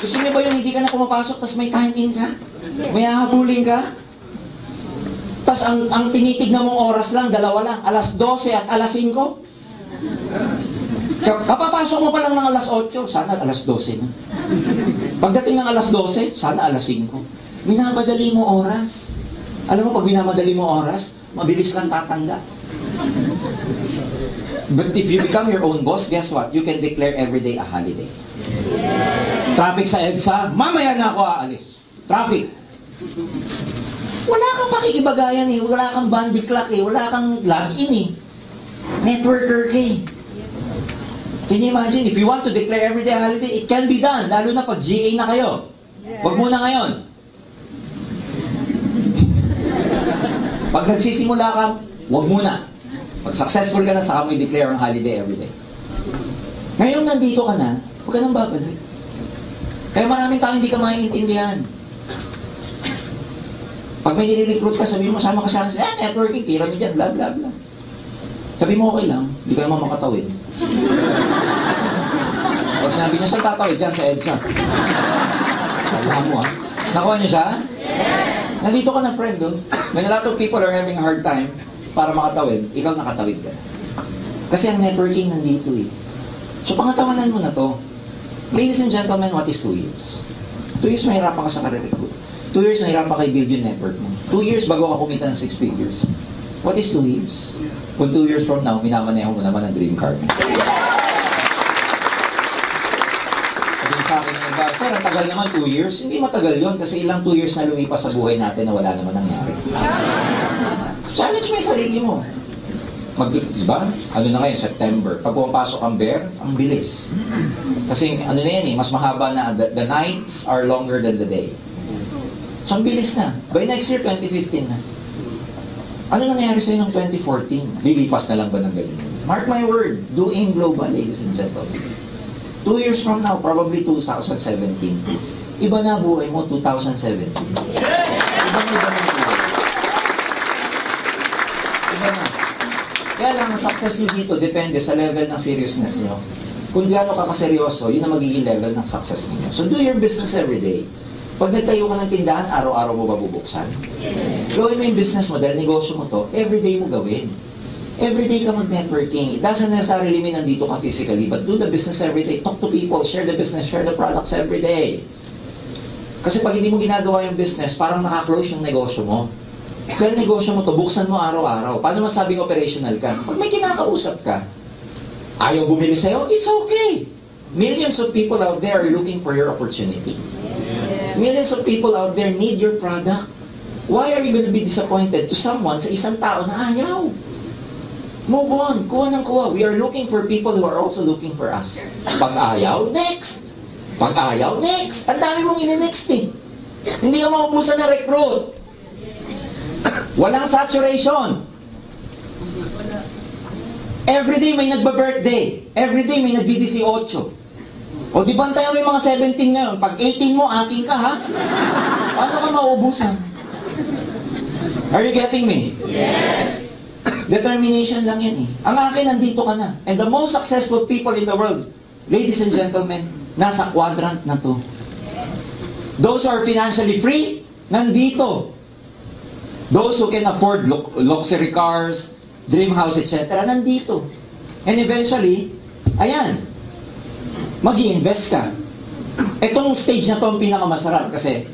Gusto niyo ba yung hindi ka na pumapasok, tas may time in ka? May hahabulin ka? Tas ang tinitignan mong oras lang, dalawa lang, alas 12 at alas 5? Kapapasok mo pa lang ng alas 8, sana alas 12 na. Pagdating ng alas 12, sana alas 5. Minamadali mo oras. Alam mo, pag minamadali mo oras, mabilis kang tatanda. But if you become your own boss, guess what? You can declare every day a holiday. Traffic sa EDSA, mamaya na ako aalis. Traffic. Wala kang pakikibagayan eh, wala kang bandy clock eh, wala kang login eh. Networker ka eh. Can you imagine, if you want to declare every day a holiday, it can be done, lalo na pag GA na kayo. Wag muna ngayon. Pag nagsisimula ka, wag muna. Pag successful ka na, saka mo i-declare ang holiday every day. Ngayon nandito ka na, huwag ka nang babalik. Kaya maraming tao hindi ka maiintindihan. Pag may nire-recruit ka, sabi mo, sama ka sa akin, networking, tira mo dyan, blah, blah, blah. Sabi mo, okay lang, hindi ka naman makatawid. Pag sinabi niya, saan tatawid? Dyan sa EDSA. Alam mo ha. Nakuha niyo siya? Yes! Nandito ka na friend doon. When a lot of people are having a hard time para makatawid, ikaw nakatawid ka. Kasi ang networking nandito eh. So pangatawanan mo na to. Ladies and gentlemen, what is 2 years? 2 years mahirapan ka sa career-recruit. 2 years mahirapan ka i-build yung network mo. 2 years bago ka kumita ng 6 figures. What is 2 years? Kung 2 years from now, minamaneho mo naman ang dream car mo. Sabihin sa akin, sir, ang tagal naman 2 years. Hindi matagal yon kasi ilang 2 years na lumipas sa buhay natin na wala naman nangyari. Challenge mo yung sarili mo. Diba? Ano na ngayon, September. Pag pumapasok ang bear, ang bilis. Kasi ano na yan eh, mas mahaba na. The nights are longer than the day. So ang bilis na. By next year, 2015 na. Ano nangyari sa'yo ng 2014? Lilipas na lang ba ng ganyan? Mark my word, doing global, ladies and gentlemen. 2 years from now, probably 2017. Iba na buhay mo, 2017. Iba na buhay. Iba na. Kaya lang, ang success nyo dito depende sa level ng seriousness nyo. Kung gaano ka kaseryoso, yun ang magiging level ng success ninyo. So do your business every day. Pag nagtayo ka ng tindahan, araw-araw mo ba bubuksan? Gawin mo yung business mo dahil negosyo mo to, everyday mo gawin. Everyday ka mag-networking. It doesn't necessarily mean nandito ka physically, but do the business every day. Talk to people, share the business, share the products every day. Kasi pag hindi mo ginagawa yung business, parang naka-close yung negosyo mo. Dahil negosyo mo to, buksan mo araw-araw. Paano masabing operational ka? Pag may kinakausap ka, ayaw bumili sa'yo, it's okay. Millions of people out there are looking for your opportunity. Millions of people out there need your product. Why are you going to be disappointed to someone sa isang tao na ayaw? Move on. Kuha ng kuha. We are looking for people who are also looking for us. Pag ayaw, next. Pag ayaw, next. Ang dami mong ine-next eh. Hindi ka maubusan na recruit. Walang saturation. Everyday may nagba-birthday. Everyday may nagdi-18. O di bantayan mo yung mga 17 ngayon. Pag 18 mo, aking ka ha? Paano ka mauubusan? Are you getting me? Yes! Determination lang yan eh. Ang akin, nandito ka na. And the most successful people in the world, ladies and gentlemen, nasa quadrant na to. Those who are financially free, nandito. Those who can afford luxury cars, dream house, etc., nandito. And eventually, ayan, mag-i-invest ka. Itong stage na to ang pinakamasarap kasi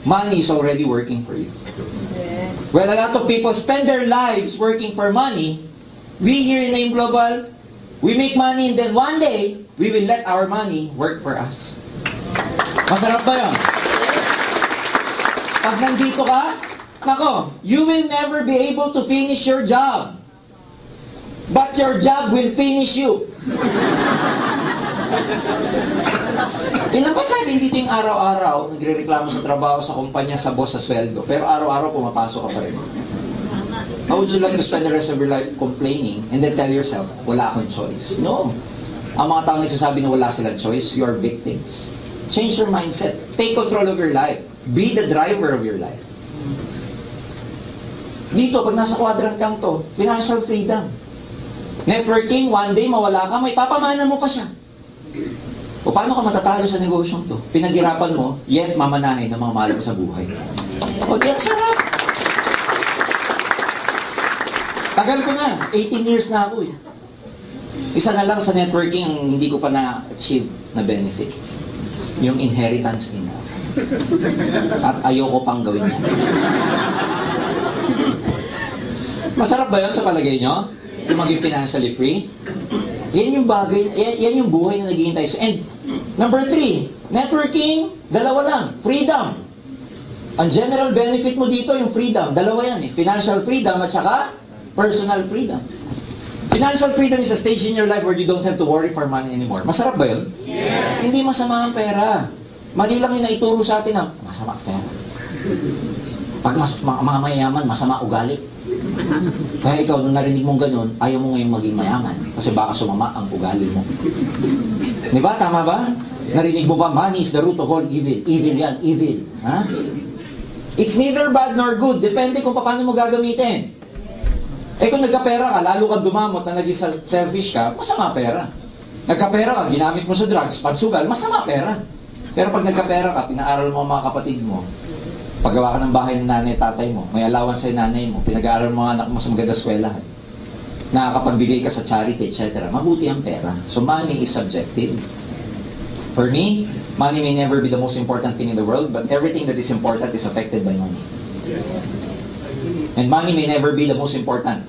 money is already working for you. Well, a lot of people spend their lives working for money. We here in AIM Global, we make money and then one day, we will let our money work for us. Masarap ba yun? Pag nandito ka, nako, you will never be able to finish your job. But your job will finish you. Ilan ba sa atin dito yung araw-araw nagre-reklamo sa trabaho, sa kumpanya, sa boss, sa sweldo, pero araw-araw pumapasok ka pa rin? How would you like to spend the rest of your life complaining and then tell yourself, wala akong choice? No. Ang mga tao nagsasabi na wala silang choice, you are victims. Change your mindset. Take control of your life. Be the driver of your life. Dito, pag nasa quadrant kang to, financial freedom. Networking, one day mawala ka, may papamana mo pa siya. O paano ka matatalo sa negosyong to? Pinaghirapan mo, yet mamanahin ng mga mahal mo sa buhay. O di ang sarap! Tagal ko na, 18 years na ako eh. Isa na lang sa networking ang hindi ko pa na-achieve na benefit. Yung inheritance enough. At ayoko pang gawin yan. Masarap ba yun sa palagay nyo? Yung maging financially free? Yan yung bagay, yan yung buhay na naghihintay sa. And number 3, networking, dalawa lang, freedom. Ang general benefit mo dito, yung freedom, dalawa yan eh. Financial freedom at saka personal freedom. Financial freedom is a stage in your life where you don't have to worry for money anymore. Masarap ba yun? Yes. Hindi masama ang pera. Mali lang yung naituro sa atin na masama ang pera. Pag mga mayaman, masama ugali. Kaya ikaw, nung narinig mong ganun, ayaw mo ngayong maging mayaman. Kasi baka sumama ang ugali mo. Di ba? Tama ba? Narinig mo ba, money is the root of all evil. Evil yan, evil. Ha? It's neither bad nor good. Depende kung paano mo gagamitin. Eh kung nagkapera ka, lalo kang dumamot na naging selfish ka, masama pera. Nagkapera ka, ginamit mo sa drugs, pagsugal, masama pera. Pero pag nagkapera ka, pinaaral mo ang mga kapatid mo, paggawa ka ng bahay ng nanay tatay mo, may allowance sa'yo nanay mo, pinag-aaral mo mga anak mo sa maganda eskwelahan, nakakapagbigay ka sa charity, etc. Mabuti ang pera. So money is subjective. For me, money may never be the most important thing in the world, but everything that is important is affected by money. And money may never be the most important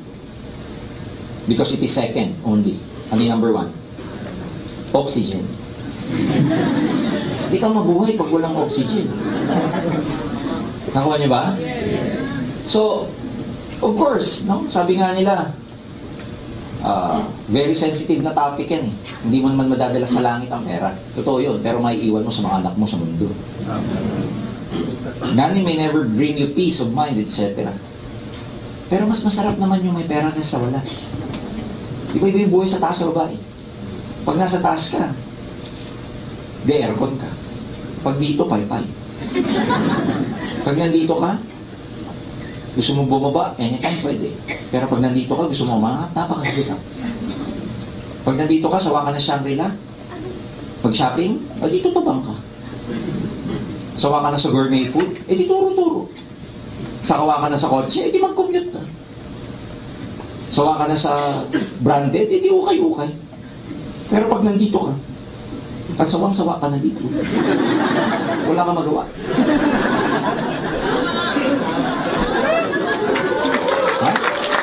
because it is second only. Ano yung number 1? Oxygen. Hindi ka mabuhay pag walang oxygen. Nakuha niyo ba? So, of course, no? Sabi nga nila, very sensitive na topic yan eh. Hindi mo naman madadala sa langit ang pera. Totoo yun, pero may iwan mo sa mga anak mo sa mundo. Money may never bring you peace of mind, etc. Pero mas masarap naman yung may pera kaysa sa wala. Iba-iba yung buhay sa taas sa baba eh. Pag nasa taas ka, di aircon ka. Pag dito, pay-pay. Pag nandito ka, gusto mo bumaba, anytime pwede. Pero pag nandito ka, gusto mo umangat, napakahirap. Pag nandito ka, sawa ka na Shangri-La. Pag shopping, dito tabang ka. Sawa ka na sa gourmet food, di turo-turo. Sawa ka na sa kotse, di mag-commute ka. Sawa ka na sa branded, di ukay-ukay. Pero pag nandito ka, at sawang-sawa ka na dito, wala ka magawa. Ha?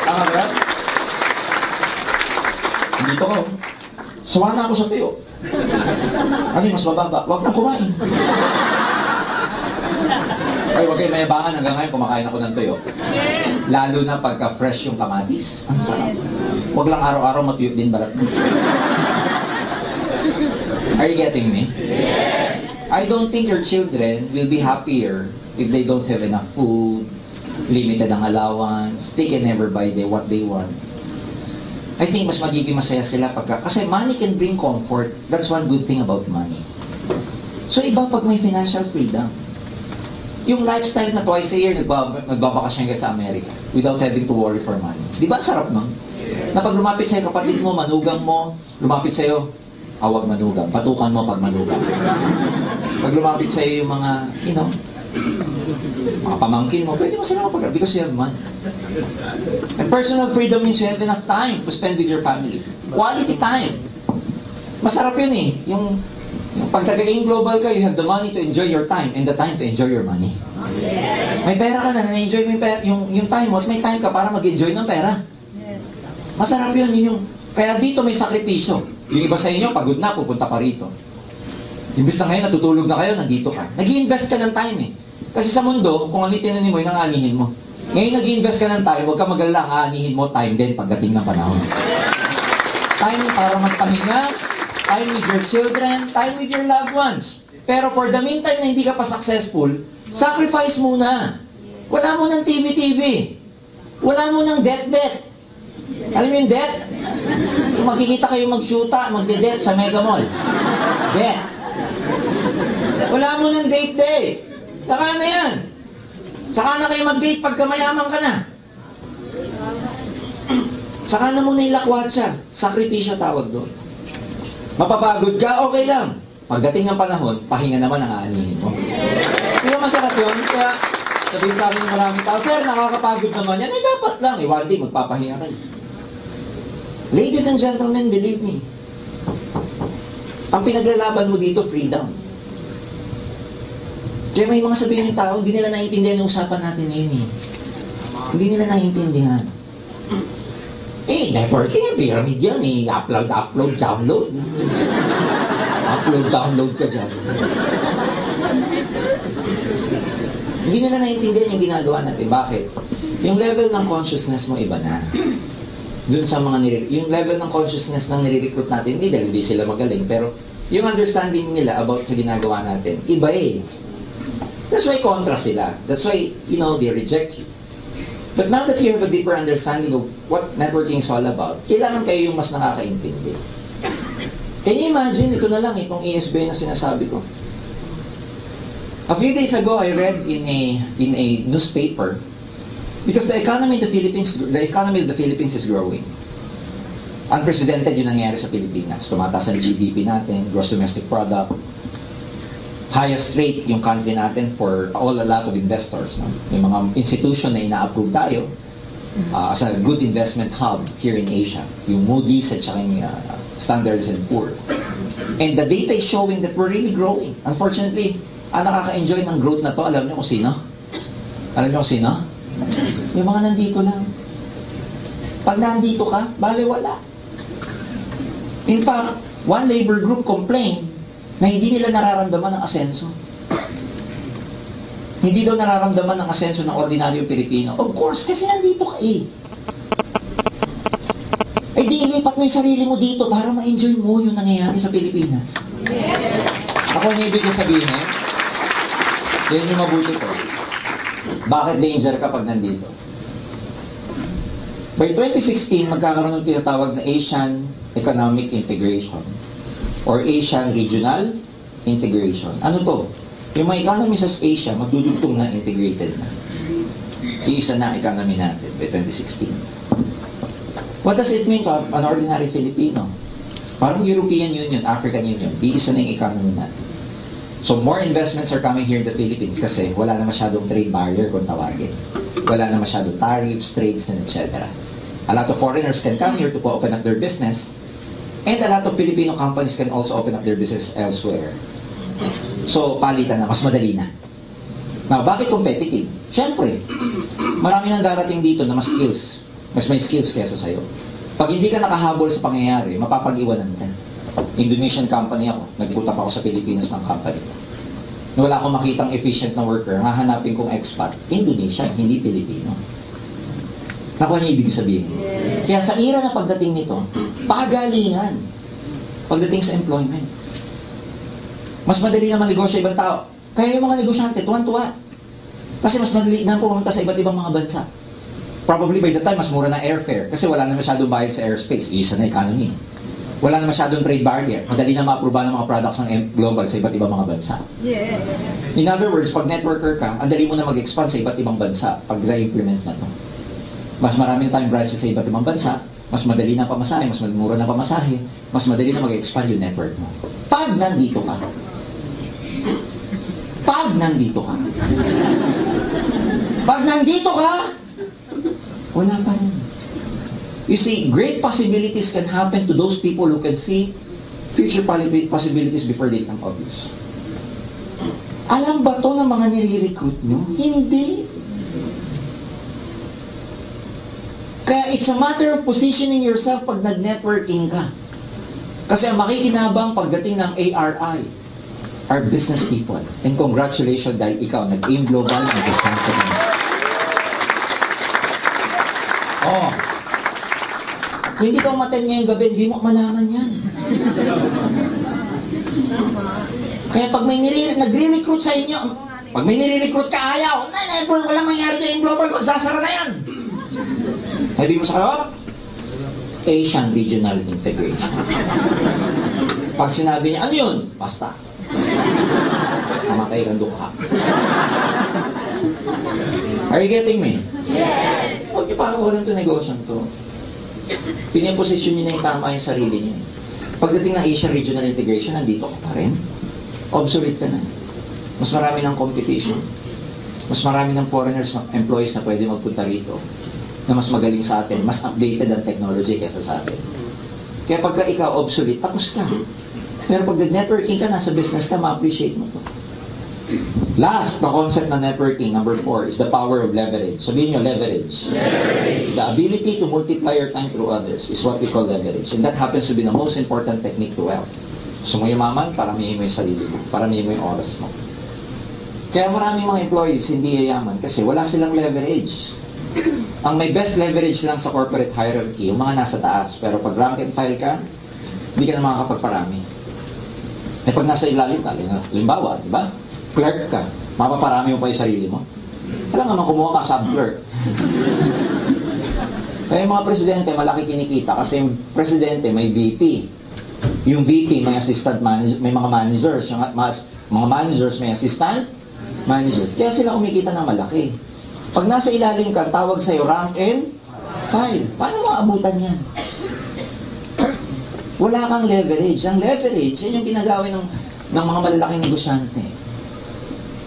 Tama ba? Nandito ka, sawa na ako sa tuyo. Ano yung mas mababa? Huwag na kumain. Ay, wag kayo mayabangan. Hanggang ngayon, kumakain ako ng tuyo. Lalo na pagka-fresh yung kamatis. Ang sarap. Huwag lang araw-araw matuyot din balat mo. Are you getting me? Yes! I don't think your children will be happier if they don't have enough food, limited ang allowance, they can never buy what they want. I think mas magiging masaya sila kasi money can bring comfort. That's one good thing about money. So iba pag may financial freedom. Yung lifestyle na twice a year, nagbabakasyon ka sa Amerika without having to worry for money. Di ba sarap nun? Na pag lumapit sa'yo kapatid mo, manugang mo, lumapit sa'yo, awag manugang, patukan mo pag manugang. Pag lumapit sa'yo yung mga, mga pamangkin mo, pwede mo sila kapag because you have money. And personal freedom means you have enough time to spend with your family. Quality time. Masarap yun eh. Yung pag taga-in global ka, you have the money to enjoy your time and the time to enjoy your money. Yes. May pera ka na, na-enjoy mo yung time mo at may time ka para mag-enjoy ng pera. Yes. Masarap yun. Kaya dito may sakripisyo. Yung iba sa inyo, pagod na, pupunta pa rito. Imbis na ngayon, natutulog na kayo, nandito ka. Nag-i-invest ka ng time eh. Kasi sa mundo, kung ano tinanin mo, yun ang aanihin mo. Ngayon, nag-i-invest ka ng time, huwag ka mag-alala, ang aanihin mo, time din pagdating ng panahon. Time para magpahinga, time with your children, time with your loved ones. Pero for the meantime na hindi ka pa successful, sacrifice muna. Wala mo ng TV-TV. Wala mo ng debt-debt. Alam mo yung debt? Kung makikita kayo mag-shoota, magde-debt sa Mega Mall. Debt. Wala mo ng date-date. Saka na yan. Saka na kayo mag-date pagka mayaman ka na. Saka na muna yung lakwatsa. Sakripisyo tawag doon. Mapapagod ka, okay lang. pagdating ng panahon, pahinga naman ang aanihin mo. Di ba masarap yun? Kaya sabihin sa akin ng maraming tao, sir, nakakapagod naman yan. Eh, dapat lang. One day, magpapahinga kayo. Ladies and gentlemen, believe me. Ang pinaglalaban mo dito, freedom. Kaya may mga sabihin ng tao, hindi nila naiintindihan yung usapan natin ngayon eh. Hindi nila naiintindihan. Eh, networking, pyramid yan eh. Upload, download. Upload, download ka dyan. Hindi nila naiintindihan yung ginagawa natin. Bakit? Yung level ng consciousness mo iba na. Dun sa mga yung level ng consciousness ng nire-recruit natin, hindi dahil hindi sila magaling, pero yung understanding nila about sa ginagawa natin, iba eh. That's why kontra sila. That's why, they reject you. But now that you have a deeper understanding of what networking is all about, kailangan kayo yung mas nakakaintindi. Can you imagine, ito na lang itong ESB na sinasabi ko. A few days ago, I read in a newspaper, because the economy of the Philippines is growing. Unprecedented yung nangyayari sa Pilipinas. Tumataas ang GDP natin, gross domestic product. Highest rate yung country natin for a lot of investors. No? Yung mga institution na ina-approve tayo as a good investment hub here in Asia. Yung Moody's at saka yung Standards and Poor's. And the data is showing that we're really growing. Unfortunately, ang nakaka-enjoy ng growth na to, alam niyo kung sino? Alam niyo kung sino? Yung mga nandito lang. Pag nandito ka, bale wala. In fact, one labor group complained na hindi nila nararamdaman ng asenso. Hindi daw nararamdaman ng asenso ng ordinaryong Pilipino. Of course, kasi nandito ka eh. Eh di ilipat mo yung sarili mo dito para ma-enjoy mo yung nangyayari sa Pilipinas. Yes. Ako ang ibig sabihin, yan yung mabuti ko. Bakit danger ka pag nandito? By 2016, magkakaroon ng tinatawag na Asian Economic Integration or Asian Regional Integration. Ano to? Yung mga economy sa Asia, magdudugtong na integrated na. Iisa na economy natin by 2016. What does it mean to an ordinary Filipino? Parang European Union, African Union, iisa na yung economy natin. So more investments are coming here in the Philippines kasi wala na masyadong trade barrier kung tawagin. Wala na masyadong tariffs, trades, and etc. A lot of foreigners can come here to open up their business, and a lot of Filipino companies can also open up their business elsewhere. So, palitan na, mas madali na. Now, bakit competitive? Siyempre, marami nang darating dito na mas may skills kesa sa'yo. Pag hindi ka nakahabol sa pangyayari, mapapag-iwanan ka. Indonesian company ako, nagpunta pa ako sa Pilipinas ng company. Wala akong makitang efficient na worker, hahanapin kong expat, Indonesia, hindi Pilipino. Nakuha niyo ibig sabihin. Kaya sa era na pagdating nito, pagalingan pagdating sa employment. Mas madali na manegosyo ibang tao. Kaya yung mga negosyante, tuwan-tuwa. Kasi mas madali na pumunta sa iba't ibang mga bansa. Probably by the time, mas mura na airfare kasi wala na masyadong bayad sa airspace. Isa na economy. Wala na masyadong trade barrier. Madali na ma-aproba ng mga products ng global sa iba't ibang mga bansa. Yes. In other words, pag networker ka, ang dali mo na mag-expand sa iba't ibang bansa pag na-implement na to. Mas maraming tayong branches sa iba't ibang bansa, mas madali na pamasahe, mas mura na pamasahe, mas madali na mag-expand yung network mo. Pag nandito ka. Pag nandito ka. Pag nandito ka, wala pa rin. You see, great possibilities can happen to those people who can see future possibilities before they become obvious. Alam ba to ng mga nire-recruit nyo? Hindi. Kaya it's a matter of positioning yourself pag nag-networking ka. Kasi ang makikinabang pagdating ng ARI are business people. And congratulations dahil ikaw nag-aim global, nag-stand ka naman. Oh. Kung hindi ka umaten ngayong gabi, hindi mo malaman yan. Kaya pag may nagre-recruit sa inyo, pag may nire-recruit ka ayaw, never, walang mangyari kayong global, magsasara na yan. Sabi mo sa kayo, Asian Regional Integration. Pag sinabi niya, ano yun? Basta. Mamatay kang dukha. Are you getting me? Yes. Huwag niyo parang walang to negosyo to. Piniposisyon niyo na yung tama yung sarili niyo. Pagdating ng Asian Regional Integration, nandito ka pa rin. obsolete ka na. Mas marami ng competition. Mas marami ng foreigners, employees na pwede magpunta rito na mas magaling sa atin, mas updated ang technology kaysa sa atin. Kaya pagka ikaw obsolete, tapos ka. Pero pag networking ka, nasa business ka, ma-appreciate mo to. Last, the concept ng networking, number 4, is the power of leverage. Sabihin nyo, leverage. Leverage. The ability to multiply your time through others is what we call leverage. And that happens to be the most important technique to wealth. Gusto mo yumaman, paramihin mo yung sarili mo. Paramihin mo yung oras mo. Kaya maraming mga employees hindi yayaman kasi wala silang leverage. Ang may best leverage lang sa corporate hierarchy, yung mga nasa taas. Pero pag rank and file ka, hindi ka na makakapagparami. Eh pag nasa ilalim ka, halimbawa, di ba? Clerk ka, mapaparami mo pa yung sarili mo. Wala nga kumuha ka sub-clerk. Kaya yung mga presidente, malaki kinikita kasi yung presidente may VP. Yung VP may assistant manager, may mga managers. Yung mga managers may assistant managers. Kaya sila kumikita ng malaki. Pag nasa ilalim ka, tawag sa'yo rank and file. Paano mo abutan yan? Wala kang leverage. Ang leverage, yan yung ginagawin ng mga malalaking negosyante.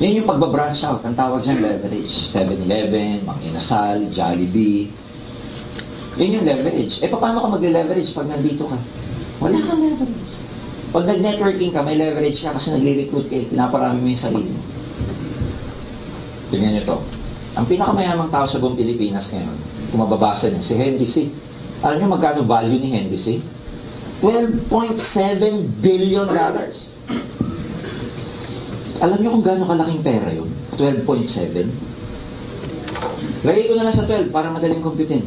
Yan yung pagbabranch out. Ang tawag dyan leverage. 7-Eleven, Mang Inasal, Jollibee. Yan yung leverage. Eh, paano ka mag-leverage pag nandito ka? Wala kang leverage. Pag nag-networking ka, may leverage ka kasi nagre-recruit ka. Pinaparami mo yung sarili mo. Tingnan nyo to. Ang pinakamayamang tao sa buong Pilipinas ngayon, kung mababasa niyo, si Henry C. Alam niyo magkano value ni Henry C? $12.7 billion. Alam niyo kung gaano kalaking pera yun? 12.7. Lagay ko na lang sa 12 para madaling computin.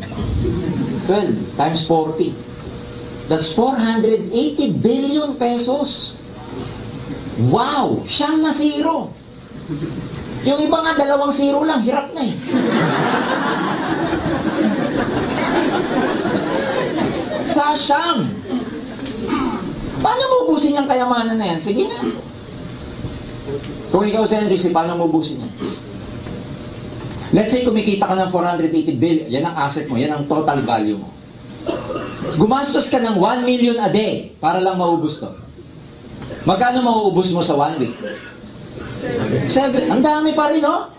12 times 40. That's 480 billion pesos. Wow! Siyang na zero. Yung iba nga, 2 zero lang, hirap na eh. Sa siyam. Paano mo ubusin yung kayamanan na yan? Sige na. Kung ikaw si Henry C, paano mo ubusin yan? Let's say kumikita ka ng 480 billion, yan ang asset mo, yan ang total value mo. Gumastos ka ng 1 million a day para lang maubos to. Magkano mauubos mo sa 1 week? 7. Ang dami pa rin, no?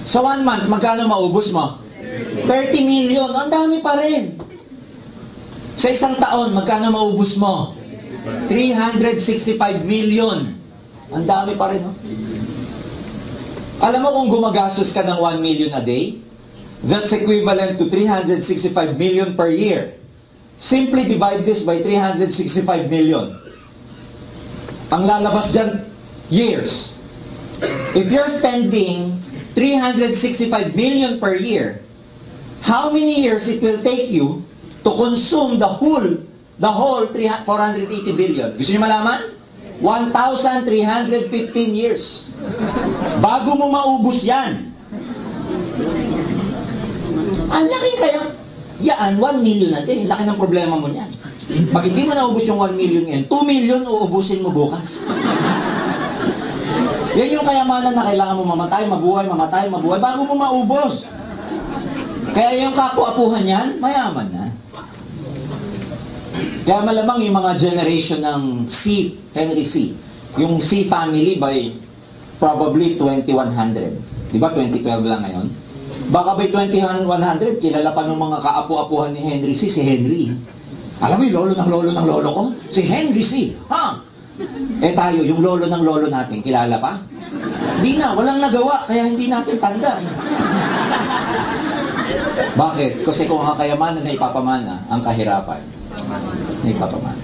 Sa 1 month, magkano maubos mo? 30 million. Ang dami pa rin. Sa isang taon, magkano maubos mo? 365 million. Ang dami pa rin, no? Alam mo kung gumagastos ka ng 1 million a day, that's equivalent to 365 million per year. Simply divide this by 365 million. Ang lalabas dyan, years. If you're spending 365 million per year, how many years it will take you to consume the whole 480 billion? Gusto niyo malaman? 1,315 years. Bago mo maubos yan. Ang laki kaya, yan, 1 million na din. Laki ng problema mo niyan. Pag hindi mo naubos yung 1 million yan, 2 million uubusin mo bukas. Yan yung kayamanan na kailangan mo mamatay, mabuhay, bago mo maubos. Kaya yung kapu-apuhan yan, mayaman na. Kaya malamang yung mga generation ng C, Henry C. Yung C family by probably 2100. Di ba 2012 lang ngayon? Baka by 2100, kilala pa ng mga kaapu-apuhan ni Henry C, si Henry. Alam mo yung lolo ng lolo ko? Si Henry C. Ha? Eh tayo, yung lolo ng lolo natin, kilala pa? Hindi na, walang nagawa, kaya hindi natin tanda. Bakit? Kasi kung ang kayamanan na ipapamana, ang kahirapan na ipapamana.